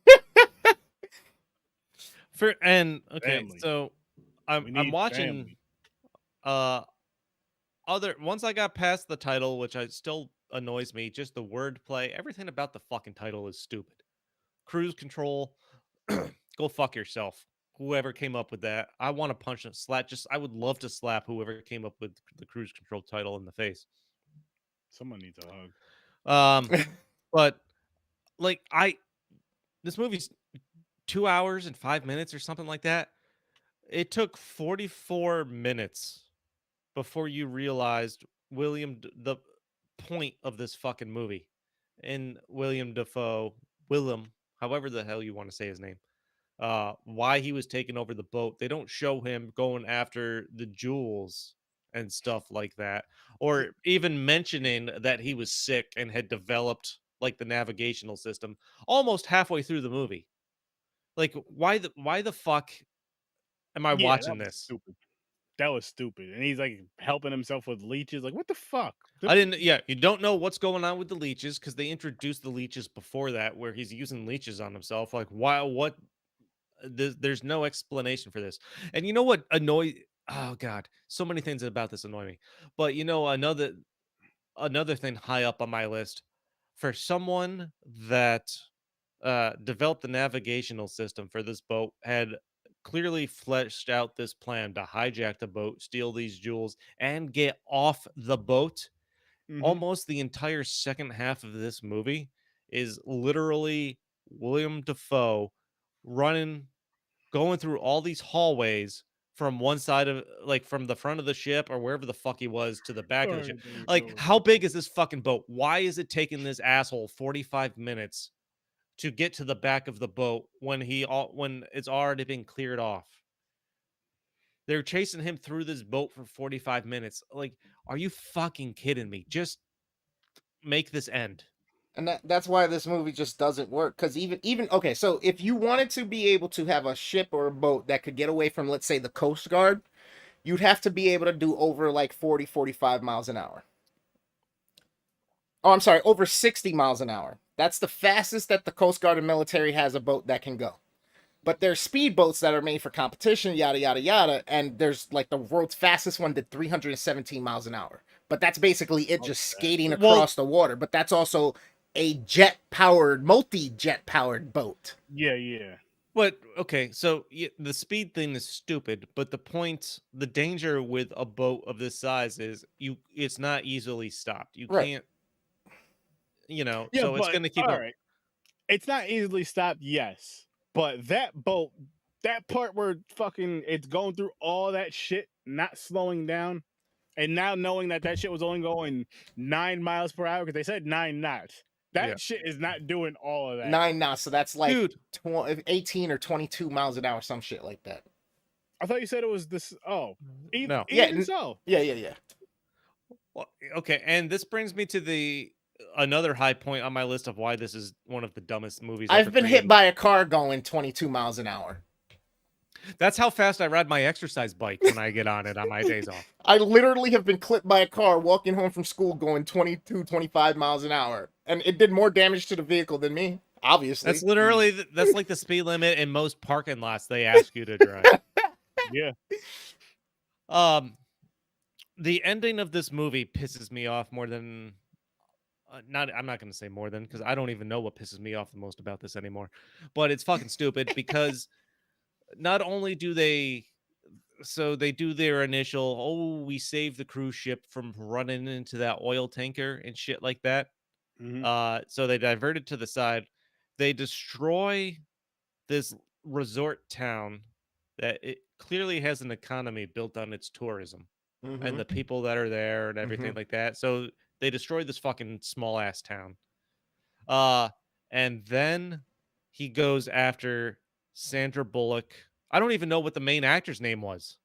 Okay, so I'm watching family. Once I got past the title, which still annoys me, just the wordplay, everything about the fucking title is stupid. Cruise Control, go fuck yourself. Whoever came up with that, I want to punch and slap. I would love to slap whoever came up with the Cruise Control title in the face. Someone needs a hug. But like this movie's 2 hours and 5 minutes or something like that. It took 44 minutes before you realized the point of this fucking movie. And Willem Dafoe, however the hell you want to say his name, why he was taking over the boat. They don't show him going after the jewels and stuff like that, or even mentioning that he was sick and had developed like the navigational system almost halfway through the movie. Like, why the fuck am I Yeah, that watching was this? stupid. That was stupid. And he's like helping himself with leeches. Like, what the fuck? I didn't. Yeah, you don't know what's going on with the leeches because they introduced the leeches before that, where he's using leeches on himself. Like, why? What? There's no explanation for this. And you know what annoy? Oh god, so many things about this annoy me. But another thing high up on my list for someone that developed the navigational system for this boat had clearly fleshed out this plan to hijack the boat, steal these jewels, and get off the boat. Mm-hmm. Almost the entire second half of this movie is literally William Defoe running, going through all these hallways from one side of, like, from the front of the ship or wherever the fuck he was to the back All of the ship. right, there we Like, go. how big is this fucking boat? Why is it taking this asshole 45 minutes to get to the back of the boat when it's already been cleared off? They're chasing him through this boat for 45 minutes. Like, are you fucking kidding me? Just make this end. And that's why this movie just doesn't work. Because even okay, so if you wanted to be able to have a ship or a boat that could get away from, let's say, the Coast Guard, you'd have to be able to do over like 40, 45 miles an hour. Oh, I'm sorry, over 60 miles an hour. That's the fastest that the Coast Guard and military has a boat that can go. But there's speedboats that are made for competition, yada yada yada, and there's like the world's fastest one did 317 miles an hour. But that's basically it Fuck just that. skating Well, across the water. But that's also a jet powered, multi jet powered boat. Yeah, yeah. but okay, so the speed thing is stupid, but the danger with a boat of this size is it's not easily stopped. You Right. can't, Yeah, so it's but going to keep all going. right. It's not easily stopped, yes. But that boat, that part where fucking it's going through all that shit, not slowing down, and now knowing that that shit was only going 9 miles per hour because they said 9 knots. Yeah, That shit is not doing all of that. 9 knots, so that's like dude. 18 or 22 miles an hour, some shit like that. I thought you said it was this. Oh, No. Yeah, even so. yeah. Well, okay, and this brings me to the another high point on my list of why this is one of the dumbest movies ever I've been hit created. by a car going 22 miles an hour. That's how fast I ride my exercise bike when I get on it on my days off. I literally have been clipped by a car walking home from school going 22, 25 miles an hour. And it did more damage to the vehicle than me, obviously. That's like the speed limit in most parking lots they ask you to drive. Yeah. Um, the ending of this movie pisses me off more than not. I'm not going to say more than because I don't even know what pisses me off the most about this anymore. But it's fucking stupid because not only do they so they do their initial, oh, we saved the cruise ship from running into that oil tanker and shit like that. Mm-hmm. So they divert it to the side. They destroy this resort town that it clearly has an economy built on its tourism and Mm-hmm. the people that are there and everything Mm-hmm. like that. So they destroy this fucking small ass town. Uh and then he goes after Sandra Bullock. I don't even know what the main actor's name was.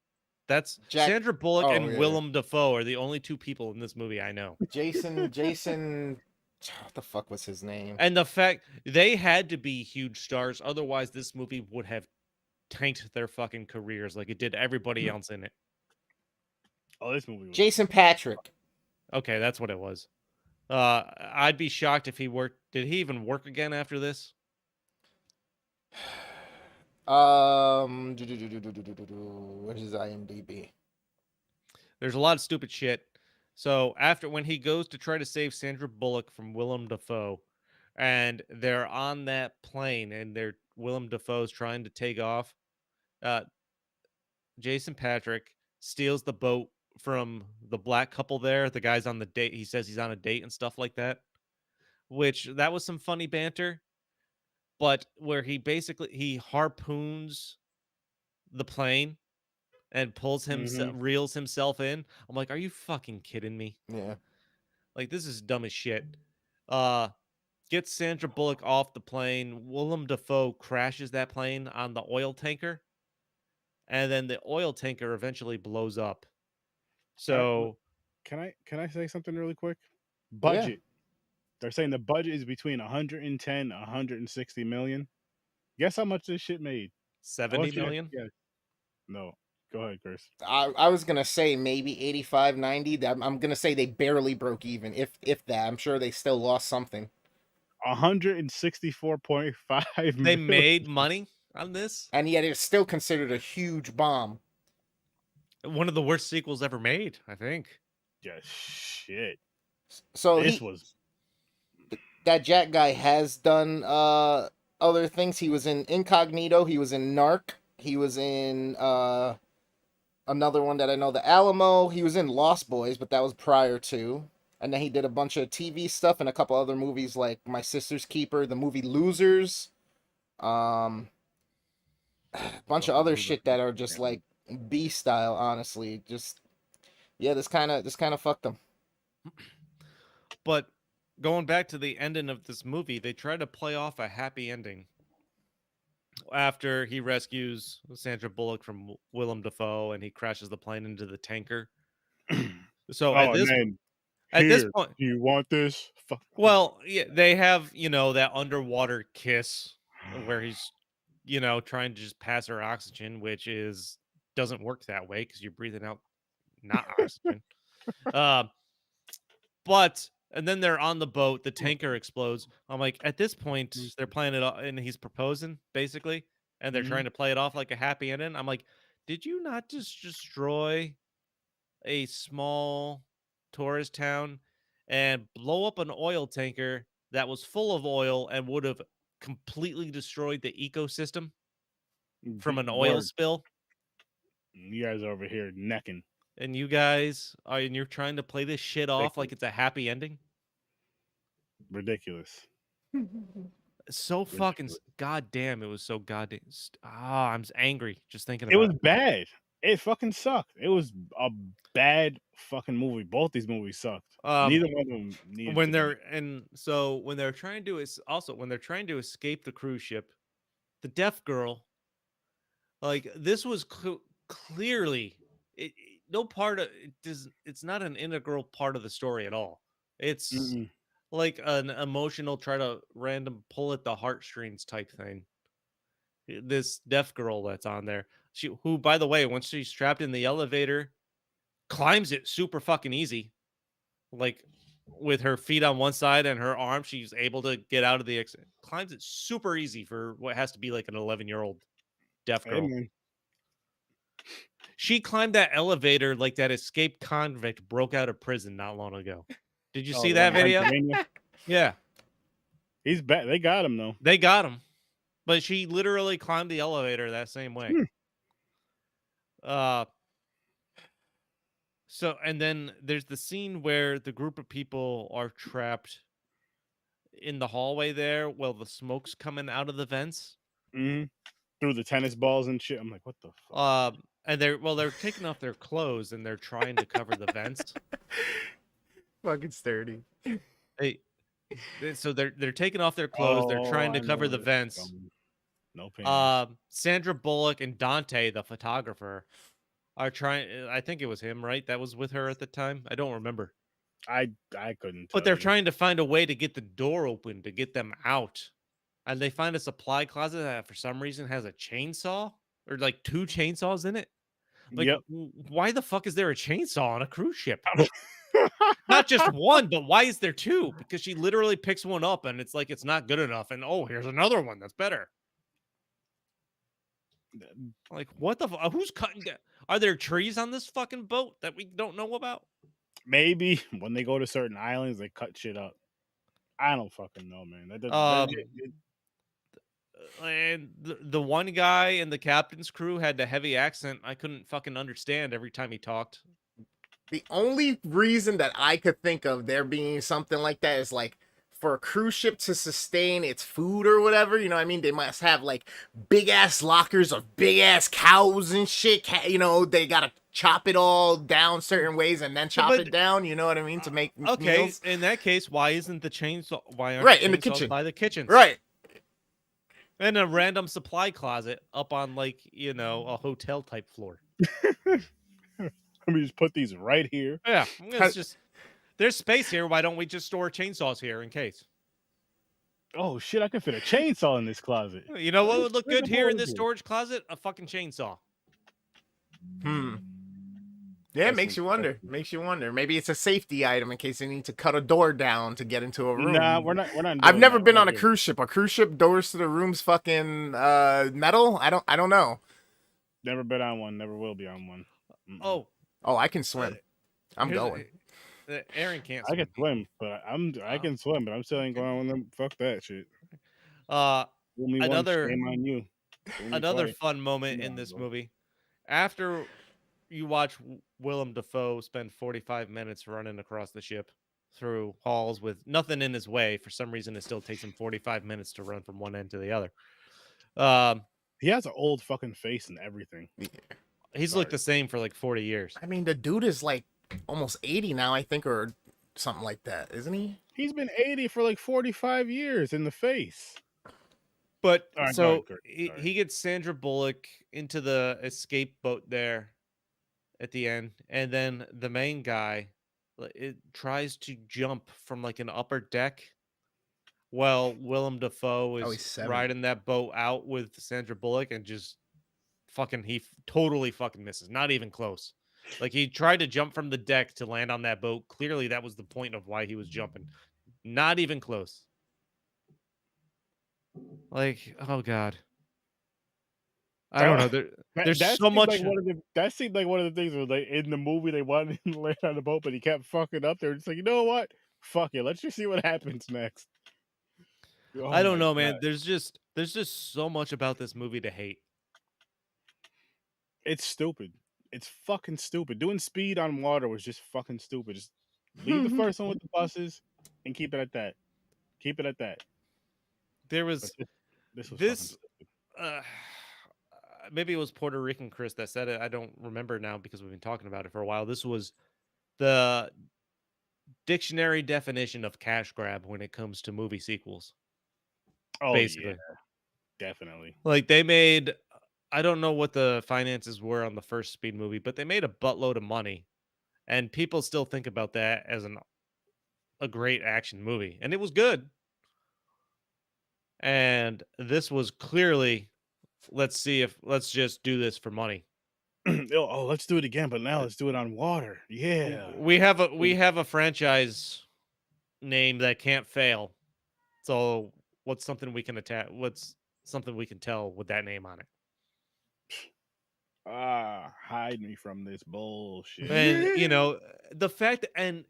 That's Jack. Sandra Bullock Oh, and yeah. Willem Dafoe are the only two people in this movie I know. Jason. What the fuck was his name? And the fact they had to be huge stars, otherwise this movie would have tanked their fucking careers like it did everybody else in it. Oh, this movie was. Jason Patrick. Okay, that's what it was. I'd be shocked if he worked. Did he even work again after this? What is IMDb? There's a lot of stupid shit. So after when he goes to try to save Sandra Bullock from Willem Dafoe, and they're on that plane, and they're Willem Dafoe's trying to take off. Uh, Jason Patrick steals the boat from the black couple there. The guy's on the date. He says he's on a date and stuff like that. Which that was some funny banter, but where he harpoons the plane and pulls himself Mm-hmm. reels himself in. I'm like, are you fucking kidding me? Yeah. Like, this is dumb as shit. Uh Gets Sandra Bullock off the plane. Willem Dafoe crashes that plane on the oil tanker, and then the oil tanker eventually blows up. All right. So Can I say something really quick? Yeah. Budget. They're saying the budget is between 110 160 million. Guess how much this shit made? I 70 want you to million. guess. No, go ahead, Chris. I was gonna say maybe 85, 90. I'm gonna say they barely broke even, if that. I'm sure they still lost something. 164.5 They million. made money on this. And yet it's still considered a huge bomb. One of the worst sequels ever made, I think. Yeah, shit. So This was that Jack guy has done other things. He was in Incognito, he was in Narc, he was in another one that I know, The Alamo, he was in Lost Boys, but that was prior to. And then he did a bunch of TV stuff and a couple other movies like My Sister's Keeper, the movie Losers, a bunch of other shit that are just like B style, honestly. Just yeah, this kind of fucked them. But going back to the ending of this movie, they try to play off a happy ending after he rescues Sandra Bullock from Willem Dafoe and he crashes the plane into the tanker. So oh, and then at this here, point, do you want this? Fuck. well, yeah, they have, that underwater kiss where he's, trying to just pass her oxygen, which doesn't work that way because you're breathing out not oxygen. And then they're on the boat, the tanker explodes. I'm like, at this point, they're playing it off, and he's proposing, basically, and they're trying to play it off like a happy ending. I'm like, did you not just destroy a small tourist town and blow up an oil tanker that was full of oil and would have completely destroyed the ecosystem from an oil Word. spill? You guys are over here necking. And you're trying to play this shit off like it's a happy ending? Ridiculous. So fucking goddamn, it was so goddamn. I'm angry just thinking about it. Was bad. It fucking sucked. It was a bad fucking movie. Both these movies sucked. Neither one of them needed when to they're trying to escape the cruise ship, the deaf girl, like this was clearly no part of it does. It's not an integral part of the story at all. It's Mm-mm. like an emotional try to random pull at the heartstrings type thing. This deaf girl that's on there, who by the way, once she's trapped in the elevator, climbs it super fucking easy, like with her feet on one side and her arm, she's able to get out of the exit. Climbs it super easy for what has to be like an 11-year-old deaf girl. Hey, She climbed that elevator like that escaped convict broke out of prison not long ago. Did you see that video? Yeah. He's back. They got him though. They got him. But she literally climbed the elevator that same way. So, and then there's the scene where the group of people are trapped in the hallway there while the smoke's coming out of the vents. Through the tennis balls and shit. I'm like, what the fuck? And they're taking off their clothes and they're trying to cover the vents. Fucking sturdy. So they're taking off their clothes. They're trying to cover the vents. No pain. Sandra Bullock and Dante, the photographer, are trying. I think it was him, right? That was with her at the time. I don't remember. I couldn't. But they're trying to find a way to get the door open to get them out, and they find a supply closet that for some reason has a chainsaw or like 2 chainsaws in it. Like, why the fuck is there a chainsaw on a cruise ship? Not just one, but why is there 2? Because she literally picks one up and it's like it's not good enough, and oh, here's another one that's better. Like, what the fuck? Who's cutting down? Are there trees on this fucking boat that we don't know about? Maybe when they go to certain islands, they cut shit up. I don't fucking know, man. And the one guy in the captain's crew had a heavy accent. I couldn't fucking understand every time he talked. The only reason that I could think of there being something like that is like for a cruise ship to sustain its food or whatever, you know what I mean? They must have like big ass lockers of big ass cows and shit. You know, they gotta chop it all down certain ways and then chop it down. You know what I mean? To make meals. In that case, why isn't the chainsaw? Why aren't right the in the kitchen by the kitchen? Right. And a random supply closet up on like a hotel type floor. Let me just put these right here. Yeah, it's just there's space here. Why don't we just store chainsaws here in case? Oh shit! I can fit a chainsaw in this closet. You know what would look Where's good the here in this board? storage closet? A fucking chainsaw. Yeah, it That's makes you wonder. disgusting. Makes you wonder. Maybe it's a safety item in case they need to cut a door down to get into a room. Nah, we're not. We're not. I've Doing never that. been We're on not a doing cruise ship. A cruise ship doors to the rooms fucking metal. I don't know. Never been on one. Never will be on one. Oh, Oh, I can uh, swim. I'm here's going. Aaron can't I can swim. swim, but I can swim, but I'm still ain't going on them. Fuck that shit. Uh, Fool me once, another shame on you. Fool me another twice. fun moment Come in on, this bro. movie. After you watch Willem Dafoe spend 45 minutes running across the ship through halls with nothing in his way, for some reason it still takes him 45 minutes to run from one end to the other. He has an old fucking face and everything. He's looked the same for like 40 years. I mean, the dude is like almost 80 now, I think, or something like that, isn't he? He's been 80 for like 45 years in the face. But All right, go so ahead, Kurt. Sorry. he gets Sandra Bullock into the escape boat there at the end, and then the main guy it tries to jump from like an upper deck while Willem Dafoe Oh, is he's 70. riding that boat out with Sandra Bullock, and just fucking totally fucking misses, not even close. Like he tried to jump from the deck to land on that boat. Clearly, that was the point of why he was jumping. Not even close. Like, oh god. I don't know. There's That so seemed much. like one of the. That seemed like one of the things where, like, in the movie, they wanted him to land on the boat, but he kept fucking up. They were just like, you know what? Fuck it. Let's just see what happens next. Oh I don't my know, god, man. There's just so much about this movie to hate. it's stupid. It's fucking stupid. Doing speed on water was just fucking stupid. Just leave the first one with the buses and keep it at that. Keep it at that. There But was this was fucking this. stupid. Uh, maybe it was Puerto Rican Chris that said it. I don't remember now because we've been talking about it for a while. This was the dictionary definition of cash grab when it comes to movie sequels. Oh Basically, yeah, definitely. like they made. I don't know what the finances were on the first Speed movie, but they made a buttload of money, and people still think about that as a great action movie, and it was good. And this was clearly, let's just do this for money. Oh, let's do it again, but now let's do it on water. Yeah. We have a franchise name that can't fail. So what's something we can attack? What's something we can tell with that name on it? Hide me from this bullshit. And you know the fact and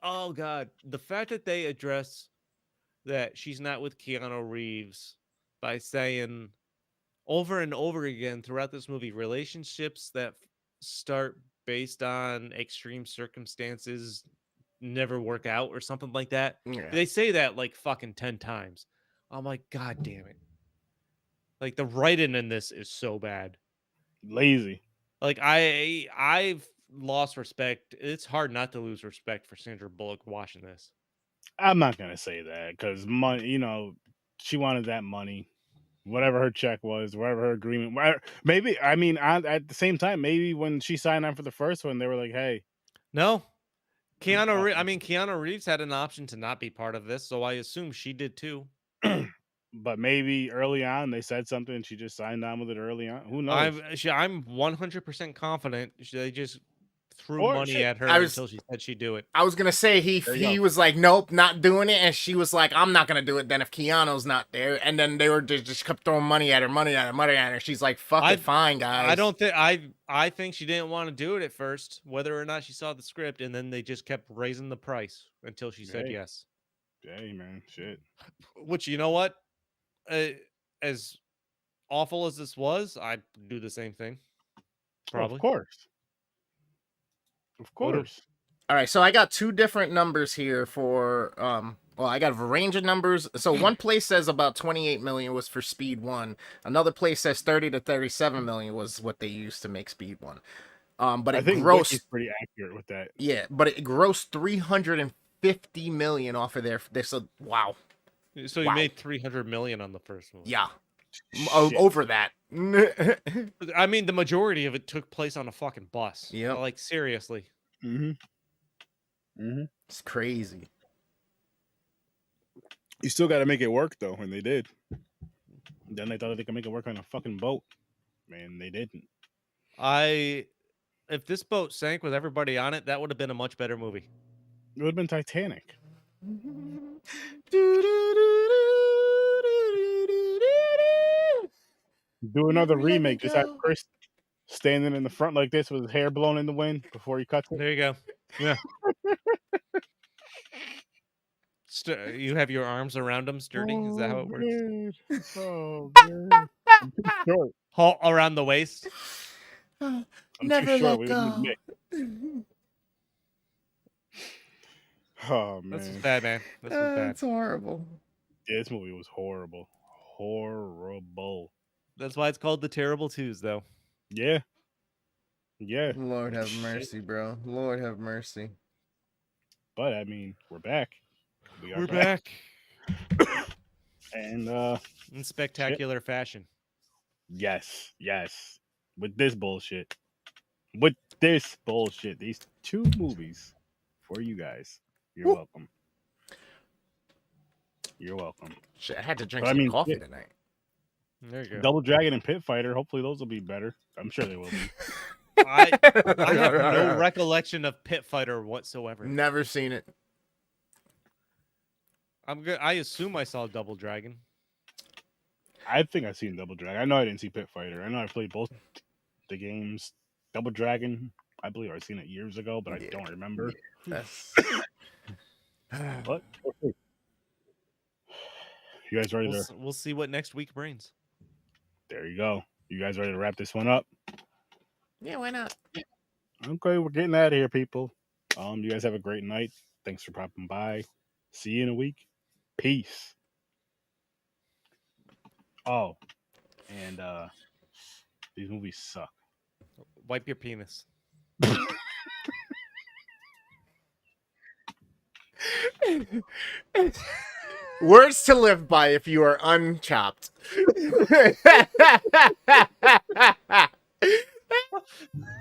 oh god, the fact that they address that she's not with Keanu Reeves by saying over and over again throughout this movie, relationships that start based on extreme circumstances never work out or something like that. Yeah. They say that like fucking 10 times. I'm like, god damn it. Like the writing in this is so bad. Lazy. Like I've lost respect. It's hard not to lose respect for Sandra Bullock watching this. I'm not gonna say that because money. You know, she wanted that money, whatever her check was, whatever her agreement. Maybe I mean, at the same time, maybe when she signed on for the first one, they were like, "Hey, No. Keanu Reeves had an option to not be part of this, so I assume she did too. but maybe early on they said something and she just signed on with it early on. Who knows? I'm 100% confident they just threw Or money shit, at her I was- until she said she'd do it. I was gonna say There you he go. was like, nope, not doing it, and she was like, I'm not gonna do it then if Keanu's not there, and then they were just kept throwing money at her. She's like, fuck I- it, fine, guys. I don't think I think she didn't want to do it at first, whether or not she saw the script, and then they just kept raising the price until she said Hey. yes. Hey man, shit. Which, you know what? As awful as this was, I'd do the same thing. Probably. Of course. Of Would've- course. All right, so I got two different numbers here for well, I got a range of numbers. So one place says about 28 million was for Speed 1. Another place says 30 to 37 million was what they used to make Speed 1. But I it think grossed Wiki's pretty accurate with that. yeah, but it grossed 350 million off of there. So wow. So you Wow. made 300 million on the first one. Yeah. Shit. Over that. I mean, the majority of it took place on a fucking bus. Yep. Like, seriously. Mm-hmm. Mm-hmm. It's crazy. You still got to make it work though, and they did. Then they thought they could make it work on a fucking boat, man. They didn't. If this boat sank with everybody on it, that would have been a much better movie. It would have been Titanic. Do another remake. Just have Chris standing in the front like this with his hair blown in the wind before he cuts it. There you go. Yeah. You have your arms around him, sturdy. Is that how it works? Man. Oh man, I'm too short. Around the waist. I'm Never too short. let We go. would Oh man, This was bad, man. This was bad. It's horrible. Yeah, this movie was horrible. Horrible. That's why it's called The Terrible Twos, though. Yeah. Yeah. Lord have mercy, bro. Lord have mercy. But I mean, we're back. We're back. And In spectacular fashion. yes. With this bullshit. These 2 movies for you guys. You're welcome. You're welcome. Shit, I had to drink But, some coffee tonight. There you go. Double Dragon and Pit Fighter. Hopefully those will be better. I'm sure they will be. I have no recollection of Pit Fighter whatsoever. Never seen it. I'm good. I assume I saw Double Dragon. I think I've seen Double Dragon. I know I didn't see Pit Fighter. I know I played both the games. Double Dragon, I believe I've seen it years ago, but I don't remember. That's... But okay. You guys ready to? We'll see what next week brings. There you go. You guys ready to wrap this one up? Yeah, why not? Okay, we're getting out of here, people. You guys have a great night. Thanks for popping by. See you in a week. Peace. Oh, and these movies suck. Wipe your penis. Words to live by if you are unchopped.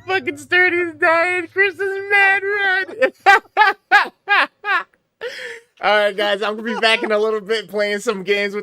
Fucking Sturdy's dying. Chris is mad red. All right, guys, I'm gonna be back in a little bit playing some games with